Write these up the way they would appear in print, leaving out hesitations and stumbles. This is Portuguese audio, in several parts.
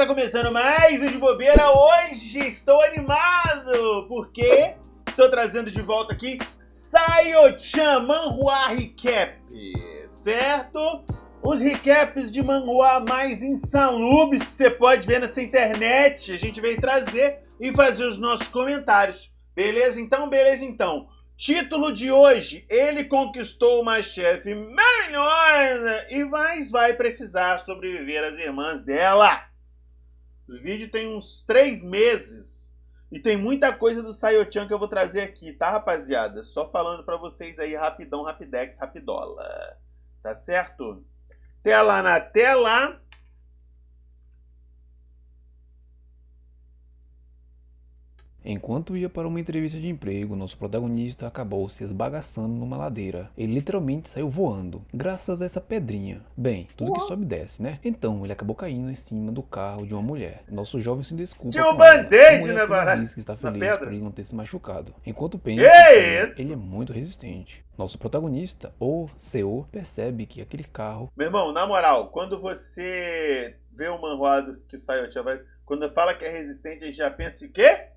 Tá começando mais um De Bobeira. Hoje estou animado porque estou trazendo de volta aqui Sayo-chan Manhwa Recap, certo? Os recaps de manhwa mais insalubres que você pode ver nessa internet. A gente veio trazer e fazer os nossos comentários. Beleza? Então. Título de hoje: ele conquistou uma chefe maravilhosa e vai precisar sobreviver às irmãs dela. O vídeo tem uns 3 meses e tem muita coisa do Sayo-chan que eu vou trazer aqui, tá, rapaziada? Só falando pra vocês aí rapidão, rapidex, rapidola. Tá certo? Tela na tela. Enquanto ia para uma entrevista de emprego, nosso protagonista acabou se esbagaçando numa ladeira. Ele literalmente saiu voando, graças a essa pedrinha. Bem, tudo que sobe desce, né? Então ele acabou caindo em cima do carro de uma mulher. Nosso jovem se desculpa Tinha com um band-aid, ela. né, barato? Diz que está feliz por ele não ter se machucado. Enquanto pensa que ele é muito resistente. Nosso protagonista, o Seo, percebe que aquele carro... Meu irmão, na moral, quando você vê o manhwa que o Sayo-chan vai... Quando fala que é resistente, a gente já pensa o quê?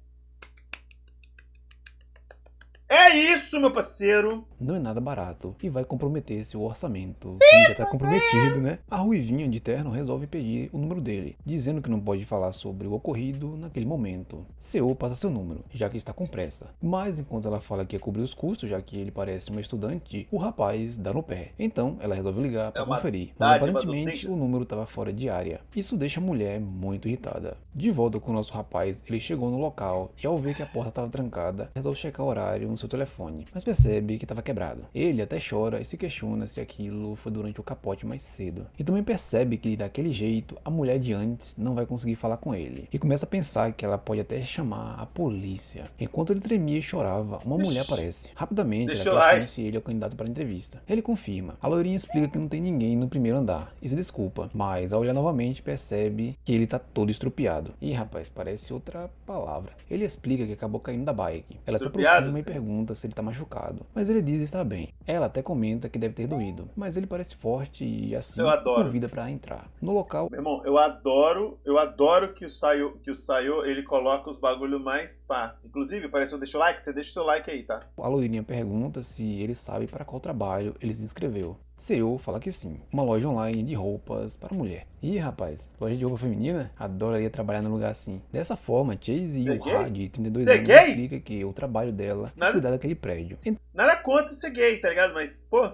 É isso, meu parceiro! Não é nada barato e vai comprometer seu orçamento. Sim, que já tá comprometido, né? A ruivinha de terno resolve pedir o número dele, dizendo que não pode falar sobre o ocorrido naquele momento. Seo passa seu número, já que está com pressa. Mas enquanto ela fala que ia cobrir os custos, já que ele parece uma estudante, o rapaz dá no pé. Então ela resolve ligar para conferir, mas aparentemente o número estava fora de área. Isso deixa a mulher muito irritada. De volta com o nosso rapaz, ele chegou no local e ao ver que a porta estava trancada, resolve checar o horário no seu telefone, mas percebe que estava quebrado. Ele até chora e se questiona se aquilo foi durante o capote mais cedo. E também percebe que daquele jeito a mulher de antes não vai conseguir falar com ele. E começa a pensar que ela pode até chamar a polícia. Enquanto ele tremia e chorava, uma mulher aparece. Rapidamente ela questiona se ele é o candidato para a entrevista. Ele confirma. A loirinha explica que não tem ninguém no primeiro andar e se desculpa, mas ao olhar novamente percebe que ele tá todo estrupiado. E rapaz, parece outra palavra. Ele explica que acabou caindo da bike. Ela se aproxima e pergunta se ele tá machucado, mas ele diz estar bem. Ela até comenta que deve ter doído, mas ele parece forte e assim convida pra entrar. No local... Meu irmão, eu adoro que o Sayo, ele coloca os bagulho mais pá. Inclusive, parece que eu deixo o like, você deixa o seu like aí, tá? A loirinha pergunta se ele sabe para qual trabalho ele se inscreveu. Seo fala que sim, uma loja online de roupas para mulher. Ih, rapaz, loja de roupa feminina? Adoraria trabalhar num lugar assim. Dessa forma, Chase Yuha, de 32 anos, explica que o trabalho dela é cuidar daquele prédio. Nada contra ser gay, tá ligado? Mas, pô,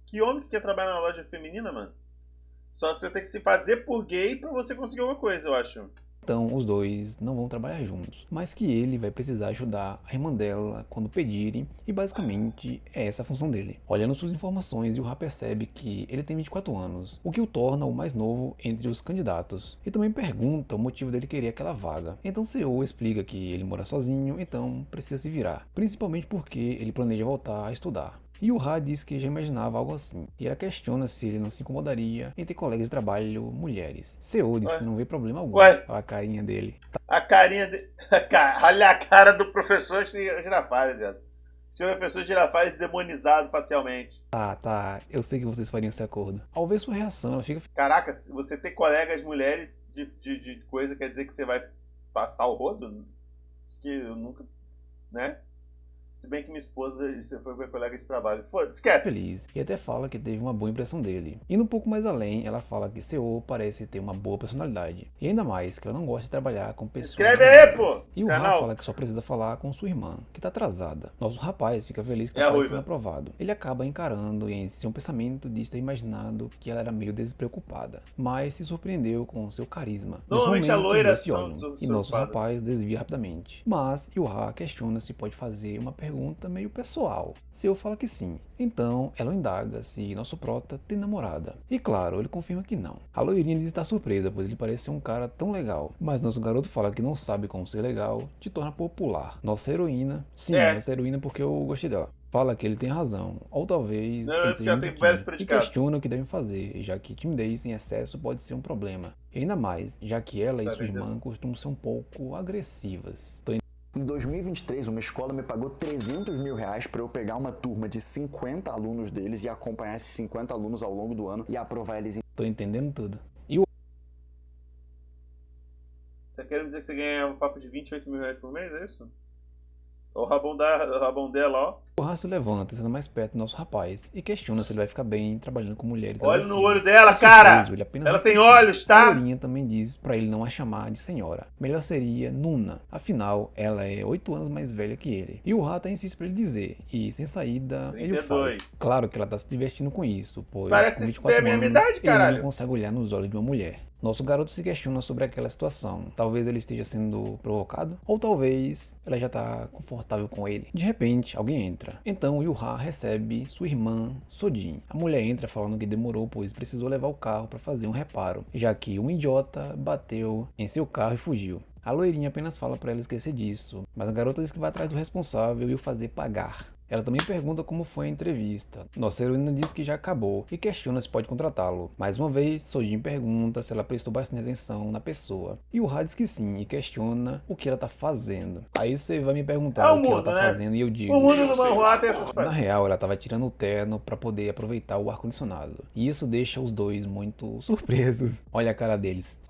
que homem que quer trabalhar na loja feminina, mano? Só você tem que se fazer por gay pra você conseguir alguma coisa, eu acho. Então os dois não vão trabalhar juntos, mas que ele vai precisar ajudar a irmã dela quando pedirem e basicamente é essa a função dele. Olhando suas informações, Yuha percebe que ele tem 24 anos, o que o torna o mais novo entre os candidatos. E também pergunta o motivo dele querer aquela vaga. Então Seo explica que ele mora sozinho, então precisa se virar, principalmente porque ele planeja voltar a estudar. E o Ra diz que já imaginava algo assim, e ela questiona se ele não se incomodaria em ter colegas de trabalho mulheres. Seo diz que não vê problema algum. Olha a carinha dele. A carinha dele. Olha a cara do professor Girafales, velho. O professor Girafales demonizado facialmente. Tá, eu sei que vocês fariam esse acordo. Ao ver sua reação, ela fica... Caraca, se você ter colegas mulheres de coisa, quer dizer que você vai passar o rodo? Acho que eu nunca, né? Se bem que minha esposa foi minha colega de trabalho. Foda-se, esquece. Feliz. E até fala que teve uma boa impressão dele. Indo um pouco mais além, ela fala que Seo parece ter uma boa personalidade. E ainda mais, que ela não gosta de trabalhar com pessoas... Escreve aí, pô! E o Ra fala que só precisa falar com sua irmã, que tá atrasada. Nosso rapaz fica feliz que tá sendo aprovado. Ele acaba encarando em seu pensamento de estar imaginando que ela era meio despreocupada. Mas se surpreendeu com seu carisma. Normalmente a loira e nosso rapaz desvia rapidamente. Mas Yuha questiona se pode fazer uma pergunta meio pessoal. Seo fala que sim. Então ela indaga se nosso prota tem namorada. E claro, ele confirma que não. A loirinha diz estar surpresa, pois ele parece ser um cara tão legal. Mas nosso garoto fala que não sabe como ser legal, te torna popular. Nossa heroína, nossa heroína porque eu gostei dela. Fala que ele tem razão, ou talvez ele seja muito tímido, e questiona o que devem fazer, já que timidez em excesso pode ser um problema. E ainda mais, já que ela e sua irmã costumam ser um pouco agressivas. Em 2023, uma escola me pagou 300 mil reais para eu pegar uma turma de 50 alunos deles e acompanhar esses 50 alunos ao longo do ano e aprovar eles em... Tô entendendo tudo. querendo dizer que você ganha um papo de 28 mil reais por mês, é isso? O rabão dela, ó. O Ra se levanta, sendo mais perto do nosso rapaz, e questiona se ele vai ficar bem trabalhando com mulheres Olha agressivas. no olho dela, Surpreso, cara! ele apenas Ela tem esqueceu. olhos, tá? A Lourinha também diz pra ele não a chamar de senhora. Melhor seria Nuna, afinal, ela é 8 anos mais velha que ele. E o Ra até insiste pra ele dizer, e sem saída, ele o 32. faz. Claro que ela tá se divertindo com isso, pois Parece com que 24 tem a mesma anos, idade, ele caralho. não consegue olhar nos olhos de uma mulher. Nosso garoto se questiona sobre aquela situação. Talvez ele esteja sendo provocado, ou talvez ela já tá confortável com ele. De repente, alguém entra. Então Yuha recebe sua irmã Sojin. A mulher entra falando que demorou, pois precisou levar o carro para fazer um reparo, já que um idiota bateu em seu carro e fugiu. A loirinha apenas fala para ela esquecer disso, mas a garota diz que vai atrás do responsável e o fazer pagar. Ela também pergunta como foi a entrevista. Nossa heroína diz que já acabou e questiona se pode contratá-lo. Mais uma vez, Sojin pergunta se ela prestou bastante atenção na pessoa. E o Ra diz que sim e questiona o que ela tá fazendo. Aí você vai me perguntar o que ela tá fazendo e eu digo... O mundo do manhua tem essas Na coisas. real, ela tava tirando o terno pra poder aproveitar o ar-condicionado. E isso deixa os dois muito surpresos. Olha a cara deles.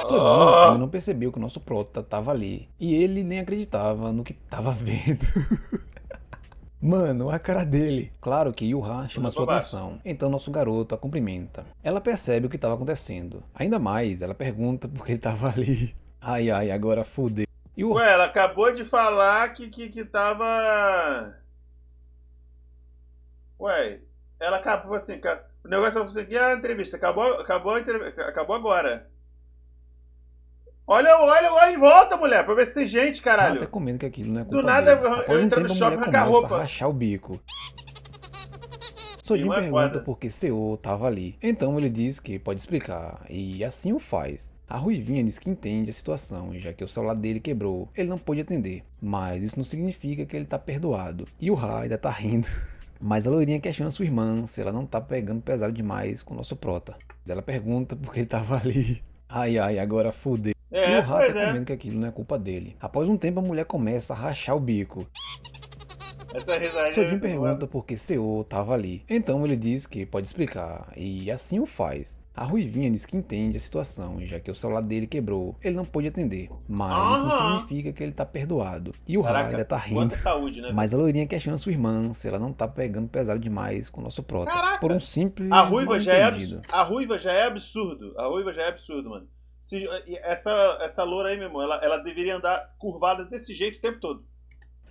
Sojin ainda não percebeu que o nosso prota tava ali. E ele nem acreditava no que tava vendo. Mano, a cara dele. Claro que Yuha chama sua atenção, então nosso garoto a cumprimenta. Ela percebe o que estava acontecendo. Ainda mais, ela pergunta por que ele estava ali. Ai, ai, agora fudeu. Ué, ela acabou de falar que tava... Ué, ela acabou assim... O negócio é assim, que a entrevista acabou agora. Olha em volta, mulher, pra ver se tem gente, Ela caralho. até comendo que aquilo não é culpa Do nada dele. Após eu um entro tempo, no a shopping mulher arrancar começa roupa. a rachar o bico. Sojin Irmã é pergunta foda. por que Seo tava ali. Então ele diz que pode explicar, e assim o faz. A Ruivinha diz que entende a situação, já que o celular dele quebrou, ele não pôde atender. Mas isso não significa que ele tá perdoado. E o Ra ainda tá rindo. Mas a loirinha questiona sua irmã se ela não tá pegando pesado demais com o nosso prota. Ela pergunta por que ele tava ali. Ai, ai, agora fudeu. E o Ra tá comendo que aquilo não é culpa dele. Após um tempo, a mulher começa a rachar o bico. Essa risadinha. Sojin pergunta por que Seo tava ali. Então ele diz que pode explicar, e assim o faz. A Ruivinha diz que entende a situação, já que o celular dele quebrou, ele não pôde atender. Mas isso não significa que ele tá perdoado. E o Ra ainda tá rindo. Saúde, né? Mas a loirinha questiona sua irmã se ela não tá pegando pesado demais com o nosso prota. Caraca. Por um simples A ruiva já é mal-entendido. absurdo. A ruiva já é absurdo, mano. Essa loura aí, meu irmão, ela deveria andar curvada desse jeito o tempo todo.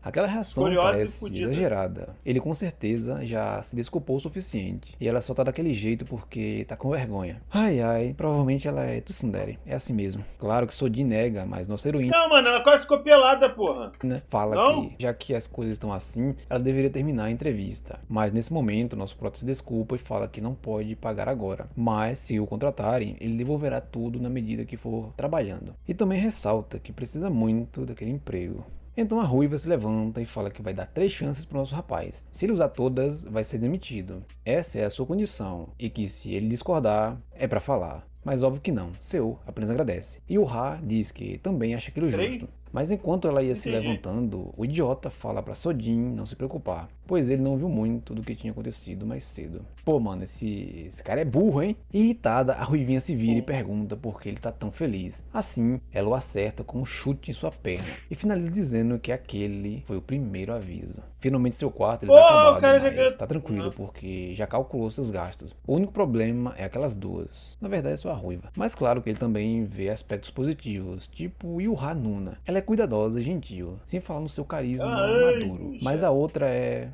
Aquela reação Curiosa e parece fudida. exagerada. Ele com certeza já se desculpou o suficiente. E ela só tá daquele jeito porque tá com vergonha. Ai ai, provavelmente ela é tsundere. É assim mesmo. Claro que Sojin nega, mas nossa heroína Não, mano, ela quase ficou pelada, porra. fala Não? que, já que as coisas estão assim, ela deveria terminar a entrevista. Mas nesse momento, nosso prota se desculpa e fala que não pode pagar agora. Mas se o contratarem, ele devolverá tudo na medida que for trabalhando. E também ressalta que precisa muito daquele emprego. Então a Ruiva se levanta e fala que vai dar 3 chances pro nosso rapaz. Se ele usar todas, vai ser demitido. Essa é a sua condição. E que se ele discordar, é pra falar. Mas óbvio que não. Seo apenas agradece. E o Ra diz que também acha aquilo justo. 3? Mas enquanto ela ia se Entendi. levantando, o idiota fala pra Sojin não se preocupar, pois ele não viu muito do que tinha acontecido mais cedo. Pô, mano, esse cara é burro, hein? Irritada, a Ruivinha se vira e pergunta por que ele tá tão feliz. Assim, ela o acerta com um chute em sua perna e finaliza dizendo que aquele foi o primeiro aviso. Finalmente seu quarto ele tá o cara acabado, já mas tá tranquilo porque já calculou seus gastos. O único problema é aquelas duas. Na verdade é só a Ruiva. Mas claro que ele também vê aspectos positivos, tipo Yuha Nuna. Ela é cuidadosa e gentil, sem falar no seu carisma maduro. Mas a outra é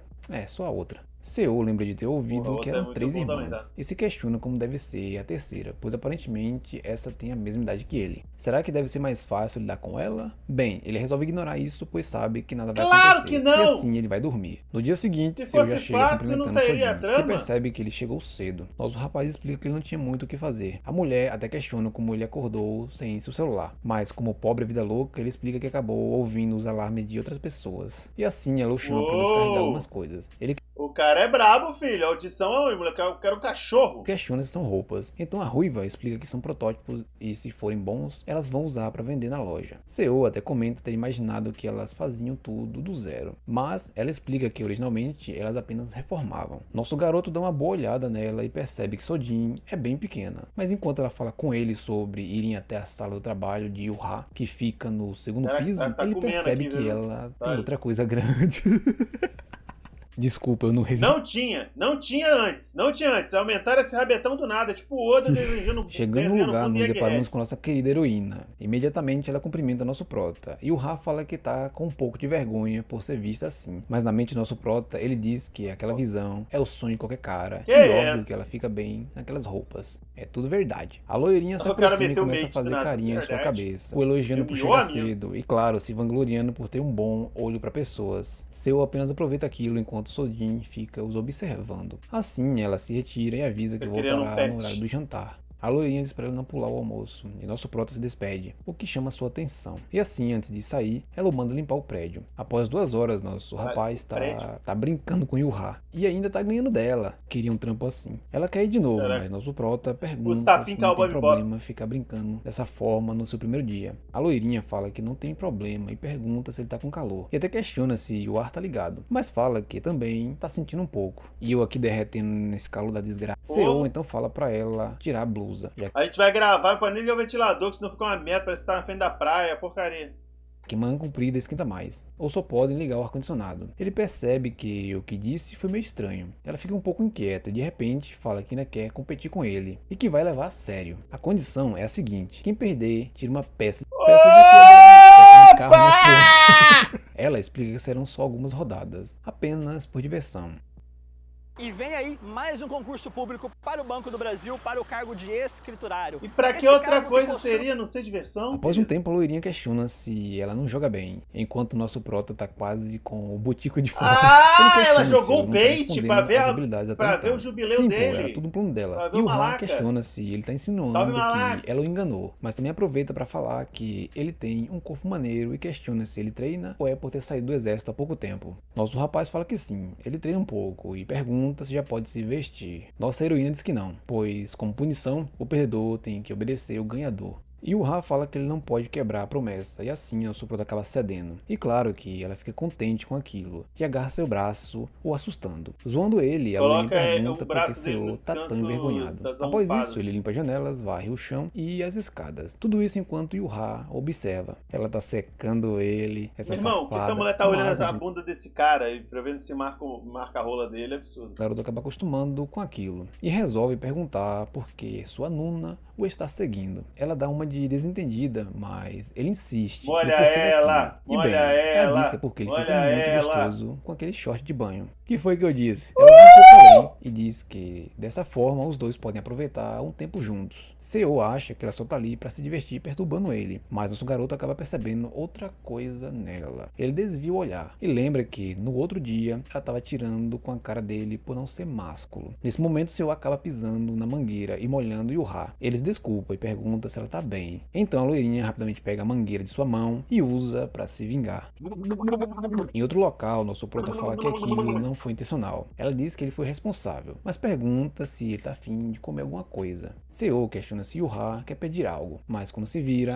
só a outra. Seo lembra de ter ouvido Porra, que outra é eram muito 3 bom também, irmãs tá? e se questiona como deve ser a terceira, pois aparentemente essa tem a mesma idade que ele. Será que deve ser mais fácil lidar com ela? Bem, ele resolve ignorar isso, pois sabe que nada vai Claro acontecer. que não! E assim ele vai dormir. No dia seguinte, Se Seo já fosse chega fácil, não cumprimentando teria Sojin, drama. que percebe que ele chegou cedo. Nosso rapaz explica que ele não tinha muito o que fazer. A mulher até questiona como ele acordou sem seu celular, mas como pobre vida louca, ele explica que acabou ouvindo os alarmes de outras pessoas. E assim ela o chama para descarregar algumas coisas. Ele O cara é brabo, filho. A audição é moleque. Eu quero um cachorro. Questiona se são roupas. Então a Ruiva explica que são protótipos e se forem bons, elas vão usar para vender na loja. Seo até comenta ter imaginado que elas faziam tudo do zero, mas ela explica que originalmente elas apenas reformavam. Nosso garoto dá uma boa olhada nela e percebe que Sojin é bem pequena, mas enquanto ela fala com ele sobre irem até a sala do trabalho de Yuha, que fica no segundo piso, ele percebe que ela tem outra coisa grande. Desculpa, eu não resisti. Não tinha antes. Aumentaram esse rabetão do nada, tipo o Oda desejando. Chegando no lugar, nos deparamos com nossa querida heroína. Imediatamente ela cumprimenta nosso prota. E o Ra fala que tá com um pouco de vergonha por ser vista assim. Mas na mente do nosso prota, ele diz que aquela visão é o sonho de qualquer cara. E óbvio que ela fica bem naquelas roupas. É tudo verdade. A loirinha se aproxima e começa a fazer carinho em sua cabeça, o elogiando por chegar cedo. E claro, se vangloriando por ter um bom olho pra pessoas. Seu apenas aproveita aquilo enquanto Sojin fica os observando. Assim, ela se retira e avisa que voltará no horário do jantar. A loirinha diz para ele não pular o almoço, e nosso prota se despede, o que chama sua atenção. E assim, antes de sair, ela o manda limpar o prédio. Após 2 horas, nosso rapaz tá brincando com Yuha, e ainda tá ganhando dela. Queria um trampo assim. Ela quer ir de novo, mas nosso prota pergunta se não tem problema ficar brincando dessa forma no seu primeiro dia. A loirinha fala que não tem problema e pergunta se ele tá com calor. E até questiona se o ar tá ligado, mas fala que também tá sentindo um pouco. E eu aqui derretendo nesse calor da desgraça. Seo então fala pra ela tirar a blusa. A gente vai gravar com a nível ventilador, que senão fica uma merda, parece que tá na frente da praia, porcaria. Que manga comprida esquenta mais, ou só podem ligar o ar-condicionado. Ele percebe que o que disse foi meio estranho. Ela fica um pouco inquieta e de repente fala que ainda quer competir com ele e que vai levar a sério. A condição é a seguinte: quem perder tira uma peça de carro na porra. Ela explica que serão só algumas rodadas, apenas por diversão. E vem aí mais um concurso público para o Banco do Brasil para o cargo de escriturário. E pra que outra coisa seria não ser diversão? Após um tempo, a loirinha questiona se ela não joga bem, enquanto o nosso prota tá quase com o botico de fora. Ela jogou o bait pra ver o jubileu dele. Era tudo um plano dela. E o Ra questiona se ele tá insinuando que ela o enganou, mas também aproveita pra falar que ele tem um corpo maneiro e questiona se ele treina ou é por ter saído do exército há pouco tempo. Nosso rapaz fala que sim, ele treina um pouco e pergunta se já pode se vestir. Nossa heroína diz que não, pois como punição, o perdedor tem que obedecer o ganhador. E o Ra fala que ele não pode quebrar a promessa, e assim o Suprota acaba cedendo. E claro que ela fica contente com aquilo, e agarra seu braço, o assustando. Zoando ele, ela lhe pergunta por que Seo tá tão envergonhado. Após isso, ele limpa as janelas, varre o chão e as escadas. Tudo isso enquanto Yuha observa. Ela tá secando ele, essa irmão, que essa mulher tá olhando a bunda desse cara e pra ver se marca a rola dele, é absurdo. O garoto acaba acostumando com aquilo, e resolve perguntar por que sua Nuna o está seguindo. Ela dá uma de desentendida, mas ele insiste. Molha ela! Ela diz que é porque ele fica muito gostoso com aquele short de banho. Que foi que eu disse? Ela vai um pouco além e diz que dessa forma os dois podem aproveitar um tempo juntos. Seo acha que ela só tá ali pra se divertir perturbando ele, mas nosso garoto acaba percebendo outra coisa nela. Ele desvia o olhar e lembra que no outro dia ela tava tirando com a cara dele por não ser másculo. Nesse momento Seo acaba pisando na mangueira e molhando Yuha. Eles desculpa e pergunta se ela tá bem. Então a loirinha rapidamente pega a mangueira de sua mão e usa pra se vingar. Em outro local, nosso prota fala que aquilo não foi intencional. Ela diz que ele foi responsável, mas pergunta se ele tá afim de comer alguma coisa. Seo questiona se Yuha quer pedir algo, mas quando se vira...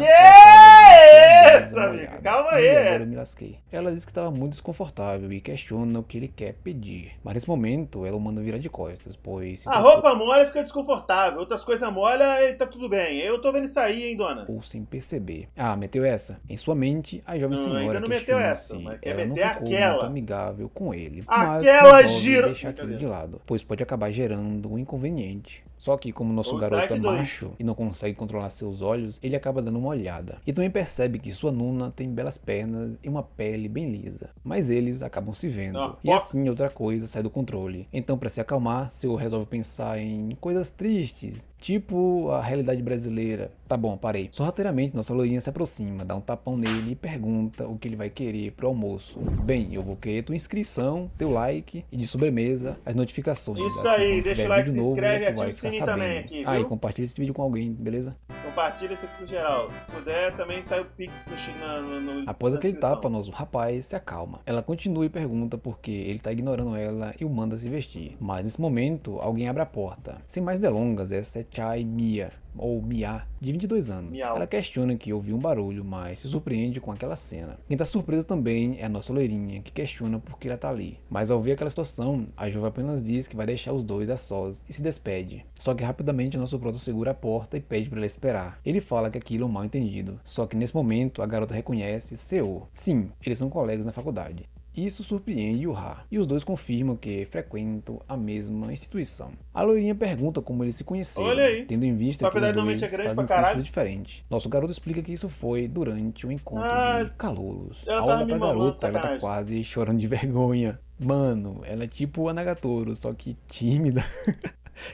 Calma aí! Agora eu me lasquei. Ela diz que estava muito desconfortável e questiona o que ele quer pedir. Mas nesse momento, ela o manda virar de costas, pois... A roupa molha fica desconfortável, outras coisas molha e tá tudo bem. Eu tô vendo isso aí, hein, dona? Ou sem perceber. Ah, meteu essa? Em sua mente, a jovem senhora não meteu essa, se quer ela não meter ficou aquela. muito amigável com ele. Aquela mas gira... deixar aquilo de lado, pois pode acabar gerando um inconveniente. Só que como nosso garoto é macho e não consegue controlar seus olhos, ele acaba dando uma olhada. E também percebe que sua Nuna tem belas pernas e uma pele bem lisa. Mas eles acabam se vendo. E assim outra coisa sai do controle. Então para se acalmar, Seo resolve pensar em coisas tristes, tipo a realidade brasileira. Tá bom, parei. Sorrateiramente nossa loirinha se aproxima, dá um tapão nele e pergunta o que ele vai querer pro almoço. Bem, eu vou querer tua inscrição, teu like e de sobremesa as notificações. Isso aí, deixa o like, se inscreve e ativa o sininho também aqui, viu? E compartilha esse vídeo com alguém, beleza? compartilha isso aqui com geral. Se puder, também tá o Pix no Após na aquele descrição. tapa, nosso rapaz se acalma. Ela continua e pergunta por que ele tá ignorando ela e o manda se vestir. Mas nesse momento, alguém abre a porta. Sem mais delongas, essa é Chai Mia, ou Mia, de 22 anos. Miau. Ela questiona que ouviu um barulho, mas se surpreende com aquela cena. Quem tá surpresa também é a nossa loirinha, que questiona por que ela tá ali. Mas ao ver aquela situação, a jovem apenas diz que vai deixar os dois a sós e se despede. Só que rapidamente nosso proto segura a porta e pede para ela esperar. Ele fala que aquilo é um mal entendido. Só que nesse momento, a garota reconhece Seo. Sim, eles são colegas na faculdade. Isso surpreende Yuha, e os dois confirmam que frequentam a mesma instituição. A loirinha pergunta como eles se conheceram, Olha aí. tendo em vista que os Faculdade dois normalmente é grande fazem pra caralho. cursos diferentes. Nosso garoto explica que isso foi durante um encontro Ah, de calouros. ela Ao tava olhar me pra mamando, garota, ela tá sacanagem. quase chorando de vergonha. Mano, ela é tipo a Nagatoro, só que tímida.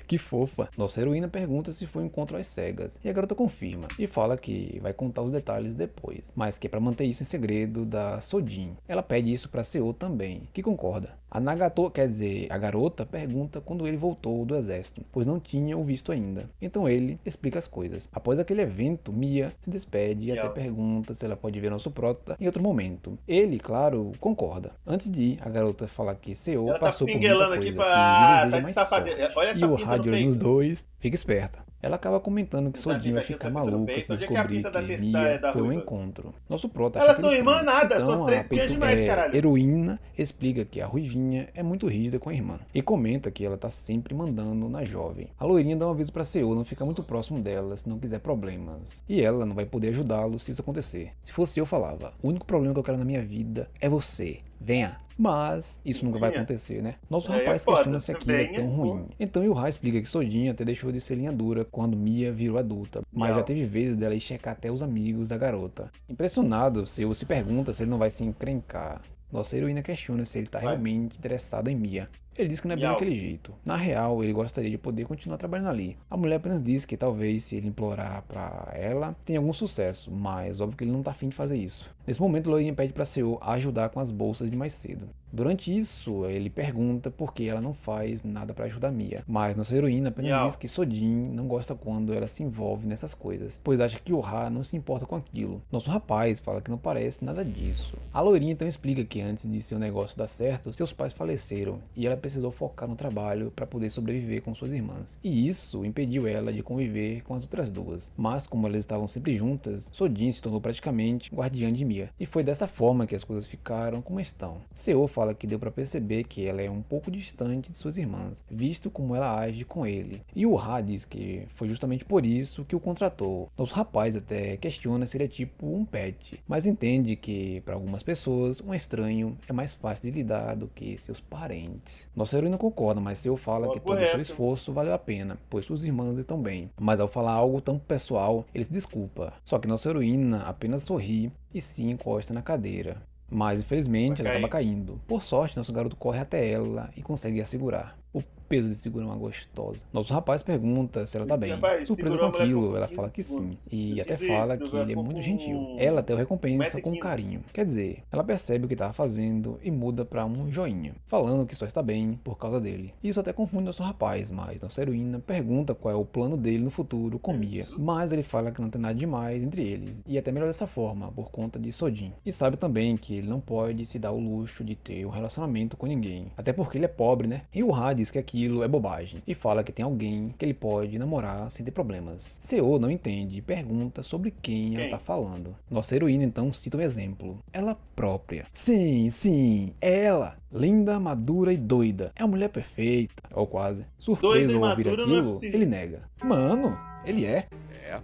Que fofa. Nossa heroína pergunta se foi um encontro às cegas, e a garota confirma, e fala que vai contar os detalhes depois, mas que é pra manter isso em segredo da Sojin. Ela pede isso pra Seo também, que concorda. A Nagato, quer dizer, a garota pergunta quando ele voltou do exército, pois não tinha o visto ainda. Então ele explica as coisas. Após aquele evento, Mia se despede e até pergunta se ela pode ver nosso prota em outro momento. Ele, claro, concorda. Antes de ir, a garota fala que Seo Ela tá passou por muita pinguelando coisa aqui e pra... ele deseja tá de mais sapadeira. sorte. Olha essa E o pinta no rádio peito. nos dois fica esperta. Ela acaba comentando que Tá Sodin vai pinta aqui, ficar tá pinta no maluca peito. se Onde é que é a descobrir pinta da que testa é Mia da foi um ruiva? encontro. Nosso prota Elas acha são aquilo irmã estranho. nada, Então, são as três a espiãs demais, caralho. heroína explica que a ruivinha é muito rígida com a irmã e comenta que ela tá sempre mandando na jovem. A loirinha dá um aviso pra Seo não ficar muito próximo dela se não quiser problemas. E ela não vai poder ajudá-lo se isso acontecer. Se fosse eu, falava: o único problema que eu quero na minha vida é você. Venha. Mas isso nunca vai Venha. acontecer, né? Nosso Aí é rapaz foda. questiona se aquilo é Venha, tão ruim. Então Yuha explica que Sojin até deixou de ser linha dura quando Mia virou adulta, mas Miau. já teve vezes dela ir checar até os amigos da garota. Impressionado, Seo se pergunta se ele não vai se encrencar. Nossa heroína questiona se ele tá Vai. realmente interessado em Mia. Ele diz que não é bem Miau. daquele jeito. Na real, ele gostaria de poder continuar trabalhando ali. A mulher apenas diz que talvez se ele implorar pra ela, tenha algum sucesso, mas óbvio que ele não tá afim de fazer isso. Nesse momento, Loirinha pede pra Seo ajudar com as bolsas de mais cedo. Durante isso, ele pergunta por que ela não faz nada pra ajudar Mia. Mas nossa heroína apenas Miau. diz que Sojin não gosta quando ela se envolve nessas coisas, pois acha que Yuha não se importa com aquilo. Nosso rapaz fala que não parece nada disso. A loirinha então explica que antes de seu negócio dar certo, seus pais faleceram e ela precisou focar no trabalho para poder sobreviver com suas irmãs. E isso impediu ela de conviver com as outras duas. Mas como elas estavam sempre juntas, Sojin se tornou praticamente guardiã de Mia. E foi dessa forma que as coisas ficaram como estão. Seo fala que deu para perceber que ela é um pouco distante de suas irmãs, visto como ela age com ele. E o Ha diz que foi justamente por isso que o contratou. Nosso rapaz até questiona se ele é tipo um pet, mas entende que para algumas pessoas um estranho é mais fácil de lidar do que seus parentes. Nossa heroína concorda, mas Seo fala que todo o seu esforço valeu a pena, pois suas irmãs estão bem. Mas ao falar algo tão pessoal, ele se desculpa. Só que nossa heroína apenas sorri e se encosta na cadeira. Mas infelizmente ela acaba caindo. Por sorte, nosso garoto corre até ela e consegue a segurar. O peso de segurar uma gostosa. Nosso rapaz pergunta se ela tá bem. Rapaz, Surpresa segurou com a mulher aquilo, por ela 15 fala que sim. segundos. E até 15 fala segundos, que ele é ficou muito com gentil. Ela até o recompensa com 1,15 m. carinho. Quer dizer, ela percebe o que estava fazendo e muda pra um joinha, falando que só está bem por causa dele. Isso até confunde nosso rapaz, mas nossa heroína pergunta qual é o plano dele no futuro com Mia. Mas ele fala que não tem nada demais entre eles, e até melhor dessa forma, por conta de Sojin. E sabe também que ele não pode se dar o luxo de ter um relacionamento com ninguém, até porque ele é pobre, né? E o Ha diz que aquilo é bobagem, e fala que tem alguém que ele pode namorar sem ter problemas. Seo não entende e pergunta sobre quem ela tá falando. Nossa heroína então cita um exemplo. Ela própria. Sim, ela. Linda, madura e doida. É a mulher perfeita. Ou quase. Surpreso ao ouvir aquilo, ele nega. Mano, ele é.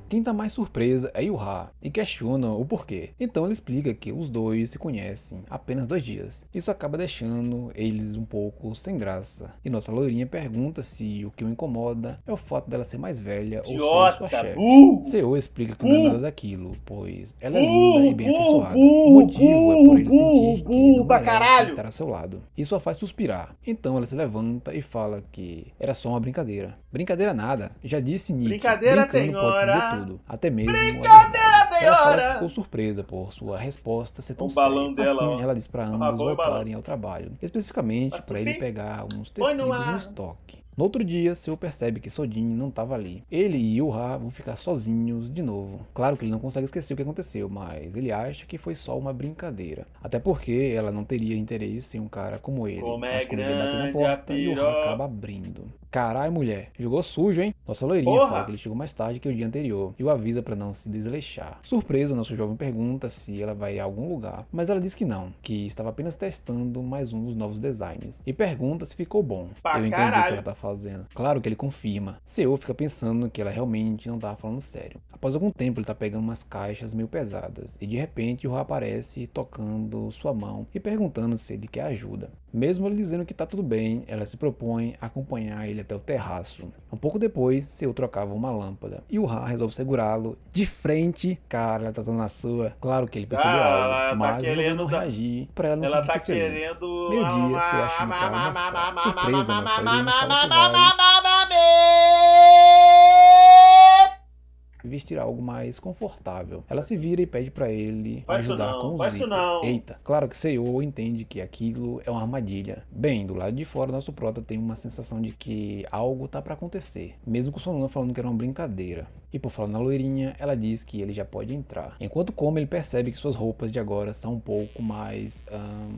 Quem tá mais surpresa é Yuha e questiona o porquê. Então ele explica que os dois se conhecem há apenas 2 dias. Isso acaba deixando eles um pouco sem graça. E nossa loirinha pergunta se o que o incomoda é o fato dela ser mais velha ou ser sua chefe. Seo explica que não é nada daquilo, pois ela é linda e bem afeiçoada. O motivo é por ele sentir que não merece estar ao seu lado. Isso a faz suspirar. Então ela se levanta e fala que era só uma brincadeira. Brincadeira nada. Já disse Nick. Brincadeira brincando tem pode se dizer hora. tudo, até mesmo Brincadeira tem ela fala hora. que ficou surpresa por sua resposta ser tão O balão séria. dela, Assim, ó. ela diz pra Tá ambos bom, voltarem balão. ao trabalho, especificamente Vai para ele subir? pegar uns Põe no tecidos ar. no estoque. No outro dia, Seo percebe que Sojin não estava ali. Ele e Yuha vão ficar sozinhos de novo. Claro que ele não consegue esquecer o que aconteceu, mas ele acha que foi só uma brincadeira. Até porque ela não teria interesse em um cara como ele. Mas quando ele bate na porta, Yuha acaba abrindo. Carai, mulher, jogou sujo, hein? Nossa loirinha fala que ele chegou mais tarde que o dia anterior e o avisa pra não se desleixar. Surpreso, nosso jovem pergunta se ela vai a algum lugar, mas ela diz que não, que estava apenas testando mais um dos novos designs e pergunta se ficou bom. Eu entendi o que ela tá fazendo. Claro que ele confirma. Seo fica pensando que ela realmente não tava falando sério. Após algum tempo, ele tá pegando umas caixas meio pesadas e de repente o Ra aparece tocando sua mão e perguntando se ele quer ajuda. Mesmo ele dizendo que tá tudo bem, ela se propõe a acompanhar ele até o terraço. Um pouco depois, Seo trocava uma lâmpada e o Ra resolve segurá-lo de frente. Cara, ela tá tão na sua. Claro que ele percebeu algo, mas resolveu não reagir pra ela não se sentir feliz. Meio-dia, Seo achando que ela almoçar. Surpresa, nossa heroína fala que vai vestir algo mais confortável. Ela se vira e pede pra ele ajudar com o zíper. Eita, claro que Seo entende que aquilo é uma armadilha. Bem, do lado de fora, nosso prota tem uma sensação de que algo tá pra acontecer, mesmo com Sonuna falando que era uma brincadeira. E por falar na loirinha, ela diz que ele já pode entrar. Enquanto come, ele percebe que suas roupas de agora são um pouco mais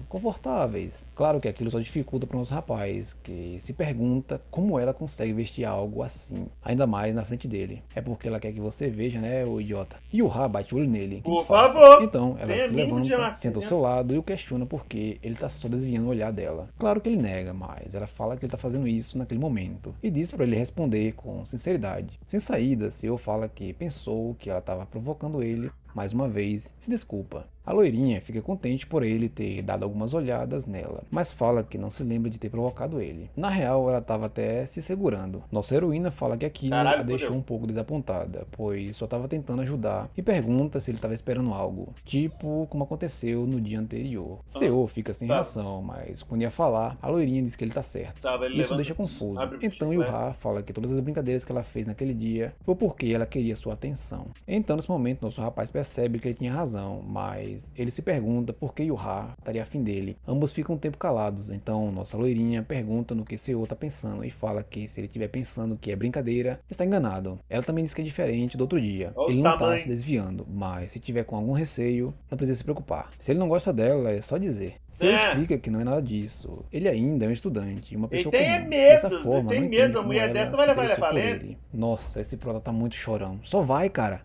confortáveis. Claro que aquilo só dificulta para o nosso rapaz, que se pergunta como ela consegue vestir algo assim, ainda mais na frente dele. É porque ela quer que você veja, né, ô idiota? E o Ra bate o olho nele. Por favor! Então ela se levanta, senta ao seu lado e o questiona porque ele tá só desviando o olhar dela. Claro que ele nega, mas ela fala que ele tá fazendo isso naquele momento e diz para ele responder com sinceridade. Sem saída, Seo fala que pensou que ela estava provocando ele mais uma vez, se desculpa. A loirinha fica contente por ele ter dado algumas olhadas nela, mas fala que não se lembra de ter provocado ele. Na real, ela estava até se segurando. Nossa heroína fala que aquilo a deixou um pouco desapontada, pois só estava tentando ajudar e pergunta se ele estava esperando algo, tipo como aconteceu no dia anterior. Seo fica sem reação, mas quando ia falar, a loirinha diz que ele tá certo. Isso deixa confuso. Então Yuha fala que todas as brincadeiras que ela fez naquele dia foi porque ela queria sua atenção. Então, nesse momento, nosso rapaz percebe que ele tinha razão, mas ele se pergunta por que Yuha estaria afim dele. Ambos ficam um tempo calados, então nossa loirinha pergunta no que Seo tá pensando e fala que se ele estiver pensando que é brincadeira, está enganado. Ela também diz que é diferente do outro dia. Ele não tá se desviando, mas se tiver com algum receio, não precisa se preocupar. Se ele não gosta dela, é só dizer. Seo explica que não é nada disso. Ele ainda é um estudante, uma pessoa comum. Dessa forma, não entende como ela se interessou por ele. Nossa, esse prota tá muito chorão. Só vai, cara.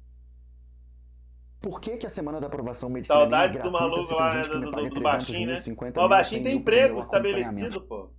Por que a semana da aprovação medicina Saudades do maluco lá, né, do baixinho, né? O baixinho tem emprego estabelecido, pô.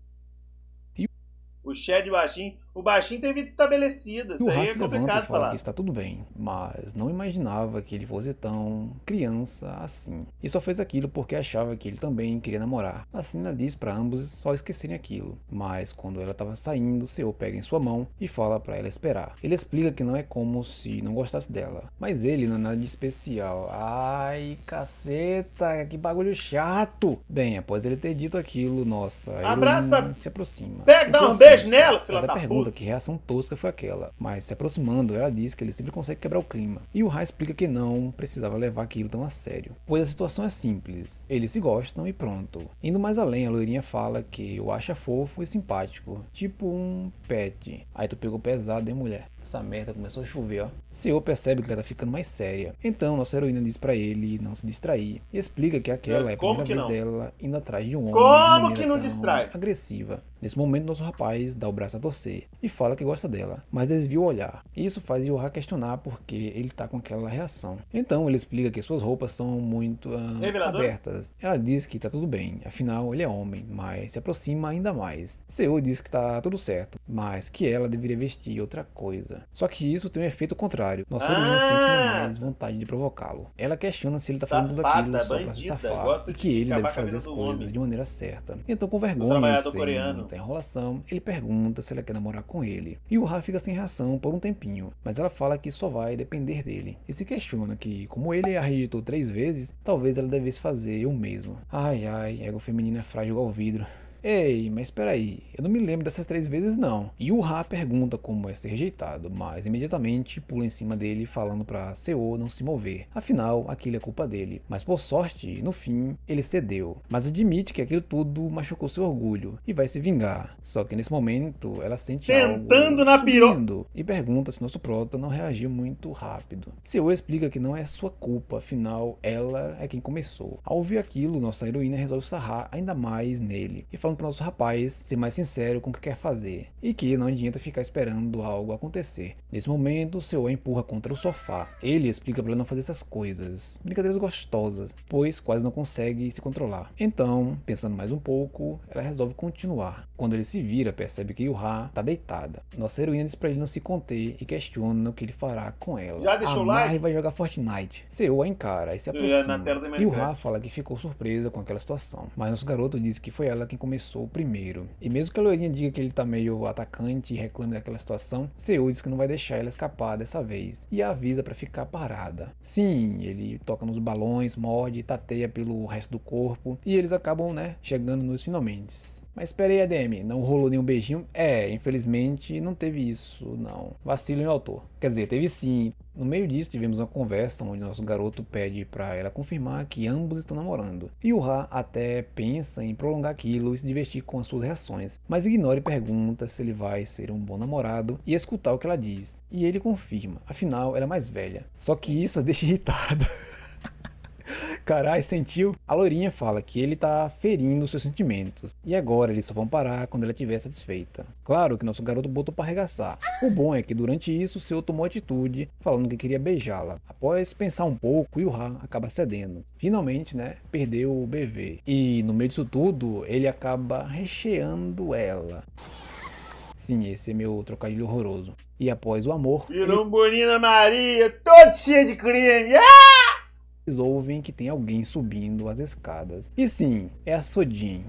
O Shed baixinho. O baixinho tem vida estabelecida. Isso aí é complicado falar. Que está tudo bem, mas não imaginava que ele fosse tão criança assim. E só fez aquilo porque achava que ele também queria namorar. Assim ela diz para ambos só esquecerem aquilo. Mas quando ela estava saindo, Seo pega em sua mão e fala para ela esperar. Ele explica que não é como se não gostasse dela, mas ele não é nada de especial. Ai, caceta, que bagulho chato. Bem, após ele ter dito aquilo, nossa, a heroína se aproxima. Pega, dá um beijo nela, filha da puta. Que reação tosca foi aquela, mas se aproximando, ela diz que ele sempre consegue quebrar o clima, e o Ra explica que não precisava levar aquilo tão a sério, pois a situação é simples, eles se gostam e pronto. Indo mais além, a loirinha fala que o acha fofo e simpático, tipo um pet. Aí tu pegou pesado, hein, mulher? Essa merda começou a chover, ó. Seo percebe que ela tá ficando mais séria. Então, nossa heroína diz pra ele não se distrair e explica que aquela é a primeira vez dela indo atrás de um homem de maneira tão agressiva. Nesse momento, nosso rapaz dá o braço a torcer e fala que gosta dela, mas desvia o olhar. Isso faz Yuha questionar porque ele tá com aquela reação. Então, ele explica que suas roupas são muito abertas. Ela diz que tá tudo bem, afinal ele é homem, mas se aproxima ainda mais. Seo diz que tá tudo certo, mas que ela deveria vestir outra coisa. Só que isso tem um efeito contrário. Nossa heroína sente mais vontade de provocá-lo. Ela questiona se ele tá fazendo tudo aquilo só pra se safar e que ele deve fazer as coisas de maneira certa. Então, com vergonha, sem muita enrolação, ele pergunta se ela quer namorar com ele. E o Ra fica sem reação por um tempinho, mas ela fala que só vai depender dele. E se questiona que, como ele a rejeitou 3 vezes, talvez ela devesse fazer o mesmo. Ai, ego feminino é frágil ao vidro. Ei, mas peraí, eu não me lembro dessas 3 vezes não. Yu-Ha pergunta como é ser rejeitado, mas imediatamente pula em cima dele falando pra Seo não se mover. Afinal, aquilo é culpa dele. Mas por sorte, no fim, ele cedeu. Mas admite que aquilo tudo machucou seu orgulho e vai se vingar. Só que nesse momento, ela sente Sentando algo na piroca subindo e pergunta se nosso prota não reagiu muito rápido. Seo explica que não é sua culpa, afinal, ela é quem começou. Ao ouvir aquilo, nossa heroína resolve sarrar ainda mais nele e falando pro nosso rapaz ser mais sincero com o que quer fazer e que não adianta ficar esperando algo acontecer. Nesse momento, Seo a empurra contra o sofá. Ele explica pra ela não fazer essas coisas, brincadeiras gostosas, pois quase não consegue se controlar. Então, pensando mais um pouco, ela resolve continuar. Quando ele se vira, percebe que Yu-Ha tá deitada. Nossa heroína diz pra ele não se conter e questiona o que ele fará com ela. Já deixou o like? E vai jogar Fortnite. Seo a encara e se aproxima. Yu-Ha fala que ficou surpresa com aquela situação, mas nosso garoto diz que foi ela quem começou primeiro. E mesmo que a loirinha diga que ele tá meio atacante e reclame daquela situação, Seo diz que não vai deixar ela escapar dessa vez e a avisa pra ficar parada. Sim, ele toca nos balões, morde e tateia pelo resto do corpo e eles acabam, chegando nos finalmente. Mas espera aí, ADM, não rolou nenhum beijinho? Infelizmente não teve isso, não. Vacilo em autor. Quer dizer, teve sim. No meio disso tivemos uma conversa onde nosso garoto pede pra ela confirmar que ambos estão namorando. E o Ra até pensa em prolongar aquilo e se divertir com as suas reações, mas ignora e pergunta se ele vai ser um bom namorado e escutar o que ela diz. E ele confirma, afinal ela é mais velha. Só que isso a deixa irritada. Carai, sentiu? A loirinha fala que ele tá ferindo seus sentimentos e agora eles só vão parar quando ela estiver satisfeita. Claro que nosso garoto botou pra arregaçar. O bom é que durante isso, Seo tomou atitude, falando que queria beijá-la. Após pensar um pouco, Yu-Ha acaba cedendo. Finalmente, perdeu o BV. E no meio disso tudo, ele acaba recheando ela. Sim, esse é meu trocadilho horroroso. E após o amor... Virou um Bonina Maria, todo cheio de creme. Eles ouvem que tem alguém subindo as escadas. E sim, é a Sojin.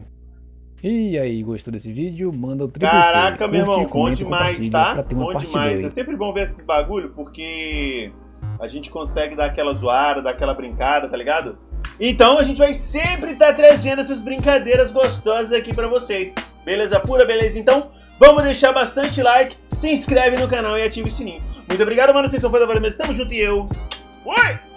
E aí, gostou desse vídeo? Manda o triplo C. Caraca, meu irmão, bom demais, tá? Pra ter uma Bom parte demais. 2. É sempre bom ver esses bagulho, porque a gente consegue dar aquela zoada, dar aquela brincada, tá ligado? Então a gente vai sempre estar trazendo essas brincadeiras gostosas aqui pra vocês. Beleza pura? Beleza? Então, vamos deixar bastante like, se inscreve no canal e ativa o sininho. Muito obrigado, mano. Vocês são fãs da Valeu mesmo. Tamo junto e eu... Fui!